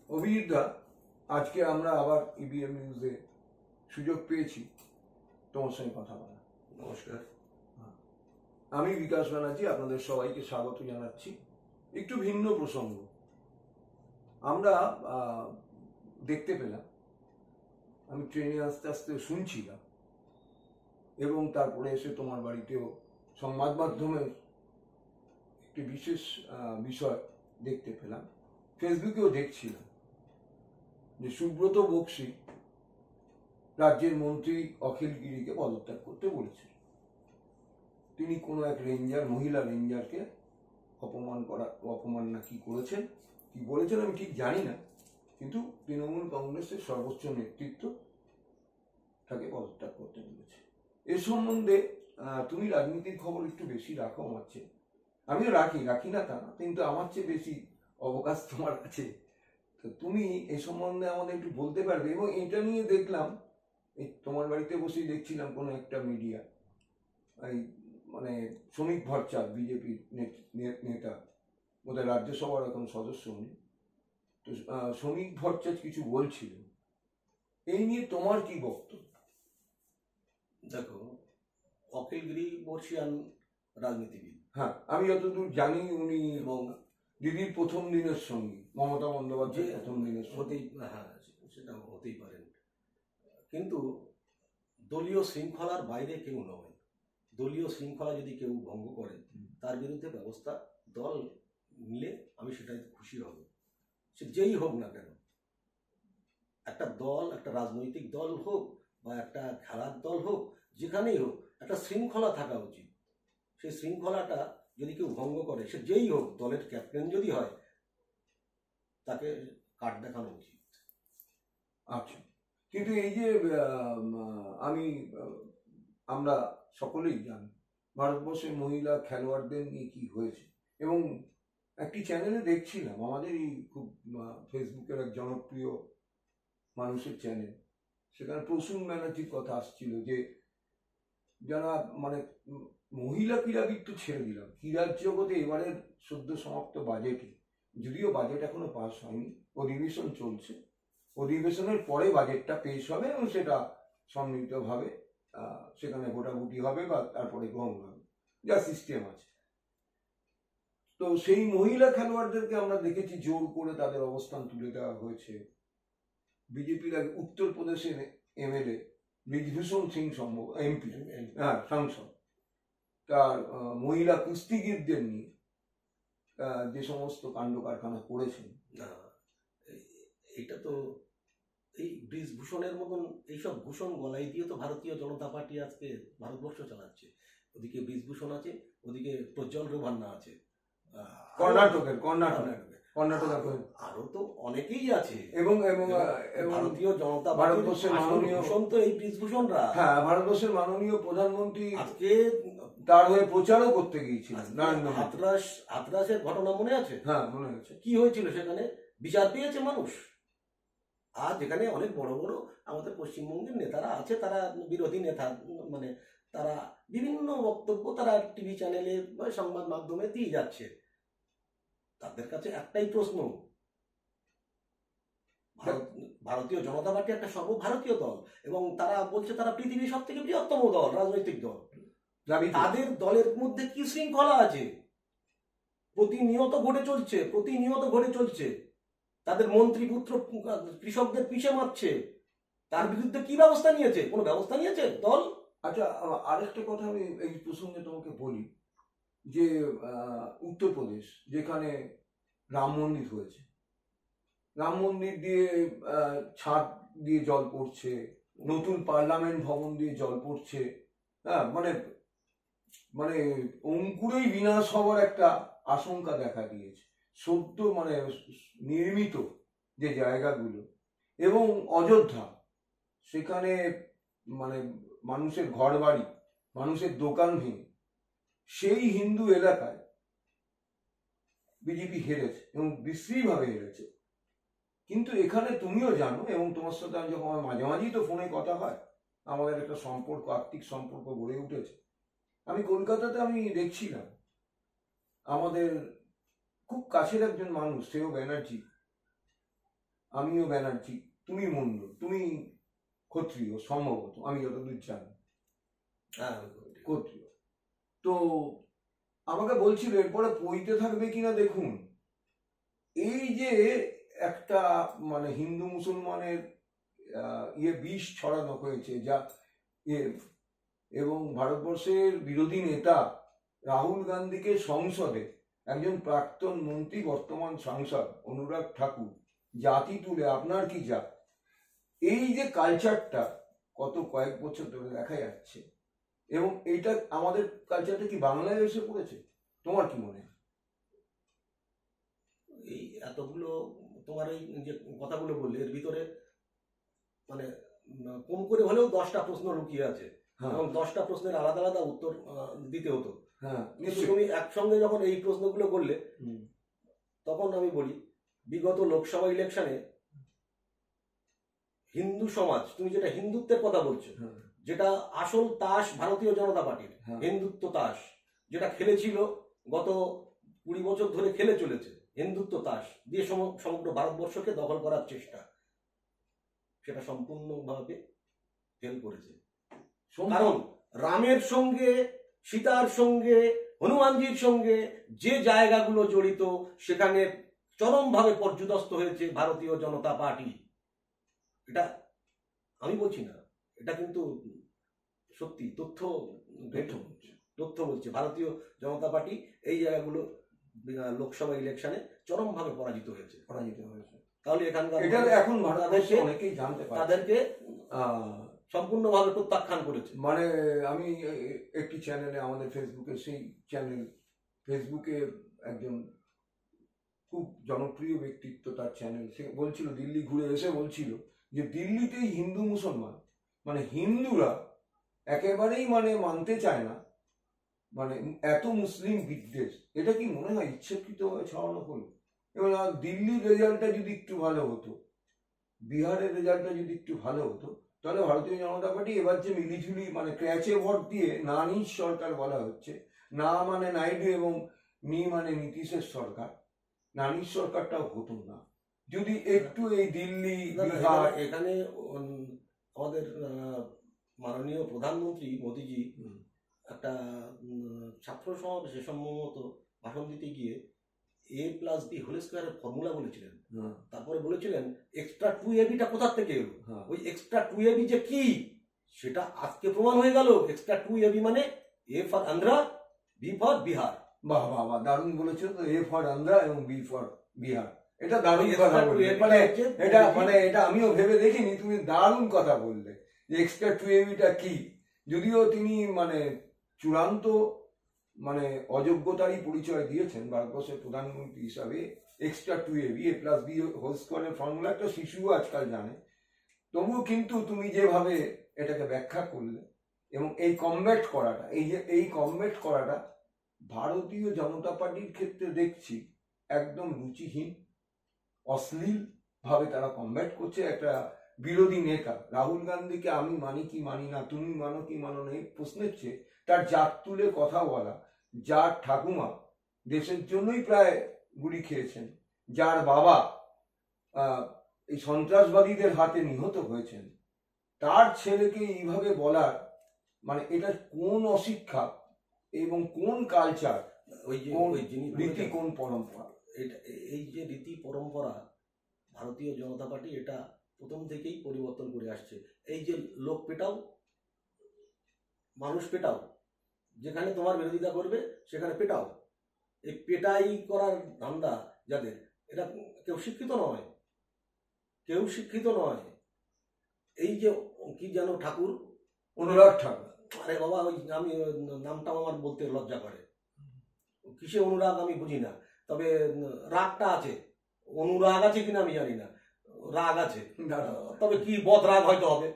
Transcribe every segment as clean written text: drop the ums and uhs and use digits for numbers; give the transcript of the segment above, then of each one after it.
অভিজিৎ দা, আজকে আমরা আবার ইবিএম নিউজে সুযোগ পেয়েছি তোমার সঙ্গে কথা বলা। নমস্কার। আমি বিকাশ ব্যানার্জি, আপনাদের সবাইকে স্বাগত জানাচ্ছি। একটু ভিন্ন প্রসঙ্গ। আমরা দেখতে পেলাম, আমি ট্রেনে আস্তে আস্তে শুনছিলাম এবং তারপরে এসে তোমার বাড়িতেও সংবাদ মাধ্যমের একটি বিশেষ বিষয় দেখতে পেলাম, ফেসবুকেও দেখছিলাম যে সুব্রত বক্সী রাজ্যের মন্ত্রী অখিল গিরিকে পদত্যাগ করতে বলেছে। তিনি কোনো এক মহিলা রেঞ্জারকে অপমান না কি করেছেন, কি বলেছেন আমি ঠিক জানি না, কিন্তু তৃণমূল কংগ্রেসের সর্বোচ্চ নেতৃত্ব তাকে পদত্যাগ করতে বলেছে। এ সম্বন্ধে তুমি রাজনীতির খবর একটু বেশি রাখো আমার চেয়ে। আমিও রাখি না তা না, কিন্তু আমার চেয়ে বেশি অবকাশ তোমার কাছে। তো তুমি এ সম্বন্ধে আমাদের একটু বলতে পারবে? এবং এটা নিয়ে দেখলাম, এই তোমার বাড়িতে বসেই দেখছিলাম কোনো একটা মিডিয়া, এই মানে শ্রমিক ভট্টাচার্য, বিজেপির নেতা, বোধহয় রাজ্যসভার এখন সদস্য উনি, তো শ্রমিক ভট্টাচার্য কিছু বলছিলেন, এই নিয়ে তোমার কি বক্তব্য? দেখো, অখিল গিরি বর্ষিয়ান রাজনীতিবিদ। হ্যাঁ, আমি যতদূর জানি উনি এবং দিদির প্রথম দিনের সঙ্গী, মমতা বন্দ্যোপাধ্যায় প্রথম দিনের হতেই, হ্যাঁ সেটা হতেই পারেন, কিন্তু দলীয় শৃঙ্খলার বাইরে কেউ নয়। দলীয় শৃঙ্খলা যদি কেউ ভঙ্গ করে তার বিরুদ্ধে ব্যবস্থা দল নিলে আমি সেটাই খুশি হব, সে যেই হোক না কেন। একটা দল, একটা রাজনৈতিক দল হোক বা একটা খেলার দল হোক, যেখানেই হোক একটা শৃঙ্খলা থাকা উচিত। সেই শৃঙ্খলাটা যদি কেউ ভঙ্গ করে, সে যেই হোক, দলের ক্যাপ্টেন যদি হয়, তাকে কাট দেখানো উচিত। আচ্ছা, কিন্তু এই যে আমরা সকলেই জানি ভারতবর্ষের মহিলা খেলোয়াড়দের নিয়ে কি হয়েছে, এবং একটি চ্যানেলে দেখছিলাম, আমাদেরই খুব ফেসবুকের এক জনপ্রিয় মানুষের চ্যানেল, সেখানে প্রসূন ব্যানার্জির কথা আসছিল, যে যারা মানে মহিলা ক্রীড়াবিদ তো ছেড়ে দিলাম, ক্রীড়ার জগতে এবারের সদ্য সমাপ্ত বাজেটে, যদিও বাজেট এখনো পাস হয়নি, অধিবেশন চলছে, অধিবেশনের পরে বাজেটটা পেশ হবে এবং সেটা সম্মিলিতভাবে সেখানে ভোটাভুটি হবে বা তারপরে গ্রহণ হবে, যা সিস্টেম আছে। তো সেই মহিলা খেলোয়াড়দেরকে আমরা দেখেছি জোর করে তাদের অবস্থান তুলে দেওয়া হয়েছে। বিজেপির এক উত্তরপ্রদেশের এমএলএ ব্রিজভূষণ সিং সম্ভব এমপি, হ্যাঁ সাংসদ, তার মহিলা কুস্তিগীরদের নিয়ে যে সমস্ত কাণ্ড কারখানা করেছেন, এটা তো এই ব্রিজভূষণের মতন এইসব ভূষণ গলায় দিয়ে তো ভারতীয় জনতা পার্টি আজকে ভারতবর্ষ চালাচ্ছে। ওদিকে ব্রিজভূষণ আছে, ওদিকে প্রজ্জ্বল রেভান্না আছে, কর্ণাটকের আরো তো অনেকেই আছে, এবং ভারতীয় জনতা ভারতবর্ষের মাননীয় তো এই ব্রিজভূষণরা, হ্যাঁ ভারতবর্ষের মাননীয় প্রধানমন্ত্রী আজকে তার হয়ে প্রচারও করতে গিয়েছিলেন। হাতরাসের ঘটনা মনে আছে? হ্যাঁ মনে আছে। কি হয়েছিল সেখানে? বিচার পেয়েছে মানুষ। আজ এখানে অনেক বড় বড় আমাদের পশ্চিমবঙ্গের নেতারা আছে, তারা বিরোধী নেতা, মানে তারা বিভিন্ন বক্তব্য তারা টিভি চ্যানেলে বা সংবাদ মাধ্যমে দিয়ে যাচ্ছে। তাদের কাছে একটাই প্রশ্ন, ভারতীয় জনতা পার্টি একটা সর্বভারতীয় দল এবং তারা বলছে তারা পৃথিবীর সব থেকে বৃহত্তম দল, রাজনৈতিক দল। তাদের দলের মধ্যে কি শৃঙ্খলা আছে? প্রতিনিয়ত ঘটে চলছে। তাদের মন্ত্রী পুত্র কৃষকদের পিষে মারছে, তার বিরুদ্ধে কি ব্যবস্থা নিয়েছে? কোনো ব্যবস্থা নিয়েছে দল? আচ্ছা, আরেকটা কথা আমি এই প্রসঙ্গে তোমাকে বলি, যে উত্তরপ্রদেশ যেখানে রাম মন্দির হয়েছে, রাম মন্দির দিয়ে ছাদ দিয়ে জল পড়ছে, নতুন পার্লামেন্ট ভবন দিয়ে জল পড়ছে, হ্যাঁ মানে মানে অঙ্কুরেই বিনাশ হওয়ার একটা আশঙ্কা দেখা দিয়েছে সদ্য মানে নির্মিত যে জায়গাগুলো। এবং অযোধ্যা, সেখানে মানে মানুষের ঘর বাড়ি, মানুষের দোকান ভেঙে সেই হিন্দু এলাকায় বিজেপি হেরেছে এবং বিশ্রীভাবে হেরেছে। কিন্তু এখানে তুমিও জানো, এবং তোমার সাথে যখন মাঝে মাঝেই তো ফোনে কথা হয়, আমাদের একটা সম্পর্ক, আর্থিক সম্পর্ক গড়ে উঠেছে। আমি কলকাতাতে আমি দেখছিলাম, আমাদের খুব কাছের একজন মানুষ শ্রেয় ব্যানার্জি, আমিও ব্যানার্জি, তুমি মণ্ডল, তুমি ক্ষত্রিয় সম্ভবত, আমি যতদূর জানি হ্যাঁ, ক্ষত্রিয়। তো আমাকে বলছিল এরপরে পইতে থাকবে কিনা দেখুন। এই যে একটা মানে হিন্দু মুসলমানের বিষ ছড়ানো হয়েছে যা এবং ভারতবর্ষের বিরোধী নেতা রাহুল গান্ধীকে সংসদে একজন প্রাক্তন মন্ত্রী বর্তমান সাংসদ অনুরাগ ঠাকুর জাতি তুলে আপনার কি জাত, এই যে কালচারটা কত কয়েক বছর ধরে দেখা যাচ্ছে, এবং এইটা আমাদের কালচারটা কি বাংলায় এসে পড়েছে, তোমার কি মনে হয়? এই এতগুলো তোমার এই যে কথাগুলো বললে এর ভিতরে মানে কম করে হলেও 10টা প্রশ্ন লুকিয়ে আছে, এবং 10টা প্রশ্নের আলাদা আলাদা উত্তর দিতে হতো। কিন্তু তুমি একসঙ্গে যখন এই প্রশ্নগুলো করলে তখন আমি বলি, বিগত লোকসভা ইলেকশনে হিন্দু সমাজ, তুমি যেটা হিন্দুত্বের কথা বলছো, যেটা আসল তাস ভারতীয় জনতা পার্টির হিন্দুত্ব তাস, যেটা খেলেছিল গত 20 বছর ধরে খেলে চলেছে, হিন্দুত্ব তাস দিয়ে সমগ্র ভারতবর্ষকে দখল করার চেষ্টা, সেটা সম্পূর্ণভাবে ফেল করেছে। কারণ রামের সঙ্গে, সীতার সঙ্গে, হনুমানজির সঙ্গে যে জায়গাগুলো জড়িত সেখানে চরমভাবে পর্যুদস্ত হয়েছে ভারতীয় জনতা পার্টি। এটা আমি বলছি না, এটা কিন্তু সত্যি তথ্য বলছে ভারতীয় জনতা পার্টি এই জায়গাগুলো লোকসভা ইলেকশনে চরমভাবে পরাজিত হয়েছে। তাহলে এখানকার এখন অনেকেই জানতে পারে, তাদেরকে সম্পূর্ণভাবে প্রত্যাখ্যান করেছে। মানে আমি একটি চ্যানেলে, আমাদের ফেসবুকে, সেই চ্যানেল ফেসবুকে একজন খুব জনপ্রিয় ব্যক্তিত্ব, তার চ্যানেল, সে বলছিল, দিল্লি ঘুরে এসে বলছিল যে দিল্লিতেই হিন্দু মুসলমান মানে হিন্দুরা একেবারেই মানে মানতে চায় না, মানে এত মুসলিম বিদ্বেষ। এটা কি মনে হয় ইচ্ছাকৃতভাবে ছড়ানো হলো? এবং দিল্লির রেজাল্টটা যদি একটু ভালো হতো, বিহারের রেজাল্টটা যদি একটু ভালো হতো, তাহলে ভারতীয় জনতা পার্টি এবার যে মিলিঝুলি মানে ক্র্যাচে ভোট দিয়ে নানির সরকার বলা হচ্ছে, না মানে নাইডু এবং নি মানে নীতিশের সরকার, নানির সরকারটাও হতো না যদি একটু এই দিল্লি বিহার। এখানে আমাদের মাননীয় প্রধানমন্ত্রী মোদিজি একটা ছাত্র সমাবেশে সম্ভবত ভাষণ দিতে গিয়ে A+B হোল স্কয়ারের ফর্মুলা বলেছিলেন। তারপরে বলেছিলেন এক্সট্রা 2AB-টা কোথা থেকে এলো। ওই এক্সট্রা 2AB যে কি সেটা আজকে প্রমাণ হয়ে গেল। এক্সট্রা 2AB মানে A for Andhra, B for Bihar. বাহ বাহ বাহ, দারুণ বলেছো তো, A ফর আন্ধ্রা এবং B ফর বিহার। এটা দারুণ কথা বললে, মানে এটা আমিও ভেবে দেখিনি, তুমি দারুণ কথা বললে যে এক্সট্রা 2AB-টা কি। যদিও তিনি মানে চূড়ান্ত মানে অযোগ্যতারই পরিচয় দিয়েছেন ভারতবর্ষের প্রধানমন্ত্রী হিসাবে। Extra 2AB A+B whole স্কয়ারের formula একটা শিশুও আজকাল জানে। তবুও কিন্তু তুমি যেভাবে এটাকে ব্যাখ্যা করলে এবং এই কমব্যাট করাটা, এই কমব্যাট করাটা ভারতীয় জনতা পার্টির ক্ষেত্রে দেখছি একদম রুচিহীন, অশ্লীল ভাবে তারা কমব্যাট করছে। একটা বিরোধী নেতা রাহুল গান্ধীকে আমি মানি কি মানি না, তুমি মানো কি মানো না, এই প্রশ্নের চেয়ে তার জাত তুলে কথা বলা, যার ঠাকুমা দেশের জন্যই প্রায় গুলি খেয়েছেন, যার বাবা এই সন্ত্রাসবাদীদের হাতে নিহত হয়েছেন, তার ছেলেকে এইভাবে বলার মানে এটা কোন অশিক্ষা এবং কোন কালচার, ওই যে রীতি, কোন পরম্পরা। এই যে রীতি পরম্পরা ভারতীয় জনতা পার্টি এটা প্রথম থেকেই পরিবর্তন করে আসছে। এই যে লোক পেটাও, মানুষ পেটাও, যেখানে তোমার বিরোধিতা করবে সেখানে পেটাও, এই পেটাই করার ধান্দা যাদের, এটা কেউ শিক্ষিত নয়, কেউ শিক্ষিত নয়। এই যে কি যেন ঠাকুর, অনুরাগ ঠাকুর, আরে বাবা ওই আমি নামটাও আমার বলতে লজ্জা করে, কিসে অনুরাগ আমি বুঝি না, তবে রাগটা আছে, অনুরাগ আছে কিনা আমি জানি না, রাগ আছে, তবে কি বদরাগ হয়তো হবে,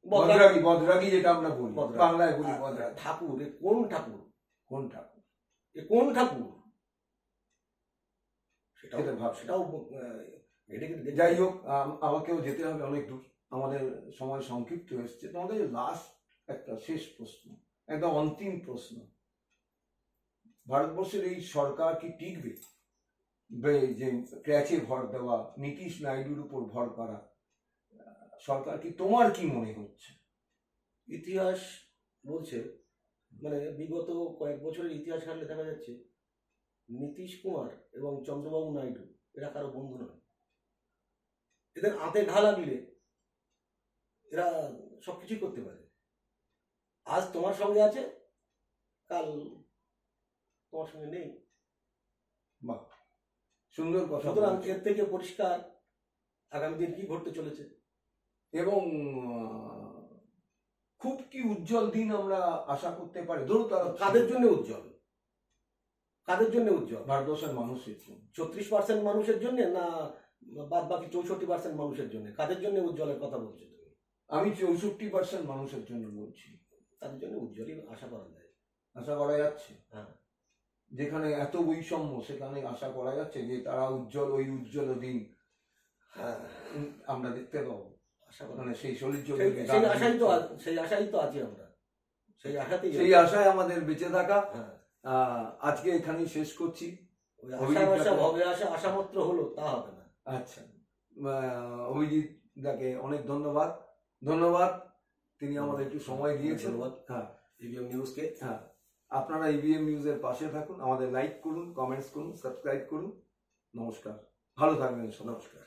বদরাগী যেটা আমরা বলি বাংলায় বলি বদরাগ। ঠাকুর এ কোন ঠাকুর, কোন ঠাকুর, এ কোন ঠাকুর, সেটাও যাই হোক, আমাকেও যেতে হবে অনেক দূর, আমাদের সময় সংক্ষিপ্ত হয়েছে। তোমাদের লাস্ট একটা শেষ প্রশ্ন, একদম অন্তিম প্রশ্ন, ভারতবর্ষের এই সরকার কি টিকবে? যে ক্র্যাচে ভর দেওয়া, নীতিশ নাইডুর উপর ভর করা, সরকার কি, তোমার কি মনে হচ্ছে? ইতিহাস বলছে, মানে বিগত কয়েক বছরের ইতিহাস ঘাটলে দেখা যাচ্ছে নীতিশ কুমার এবং চন্দ্রবাবু নাইডু এরা কারো বন্ধু নয়। এদের হাতে ঘা লাগলে এরা সবকিছুই করতে পারে। আজ তোমার সঙ্গে আছে, কাল তোমার সঙ্গে নেই। বাহ, সুন্দর কথা। সুতরাং এর থেকে পরিষ্কার আগামী দিন কি ঘটতে চলেছে। এবং খুব কি উজ্জ্বল দিন আমরা আশা করতে পারি? ধরো কাদের জন্য উজ্জ্বল? কাদের জন্য উজ্জ্বল? ভারতবর্ষের মানুষের জন্য। 36% মানুষের জন্য, না বাদ বাকি 64% মানুষের জন্য? কাদের জন্য উজ্জ্বলের কথা বলছো তুমি? আমি 64% মানুষের জন্য বলছি। তাদের জন্য উজ্জ্বলই আশা করা যায়। আশা করা যাচ্ছে, হ্যাঁ। যেখানে এত বৈষম্য সেখানে আশা করা যাচ্ছে যে তারা উজ্জ্বল, ওই উজ্জ্বল দিন হ্যাঁ, আমরা দেখতে পাবো। আশা করা, মানে সেই শরীর সেই আশাই তো আছি আমরা। সেই আশায় আমাদের বেঁচে থাকা। হ্যাঁ। আজকে এখানেই শেষ করছি। আশা মাত্র হলো তা হবে না। আচ্ছা, অভিজিৎ দাকে অনেক ধন্যবাদ। ধন্যবাদ, তিনি আমাদের একটু সময় দিয়েছেন। হ্যাঁ, ইভিএম নিউজকে। হ্যাঁ, আপনারা ইভিএম নিউজের পাশে থাকুন, আমাদের লাইক করুন, কমেন্টস করুন, সাবস্ক্রাইব করুন। নমস্কার, ভালো থাকবেন। নমস্কার।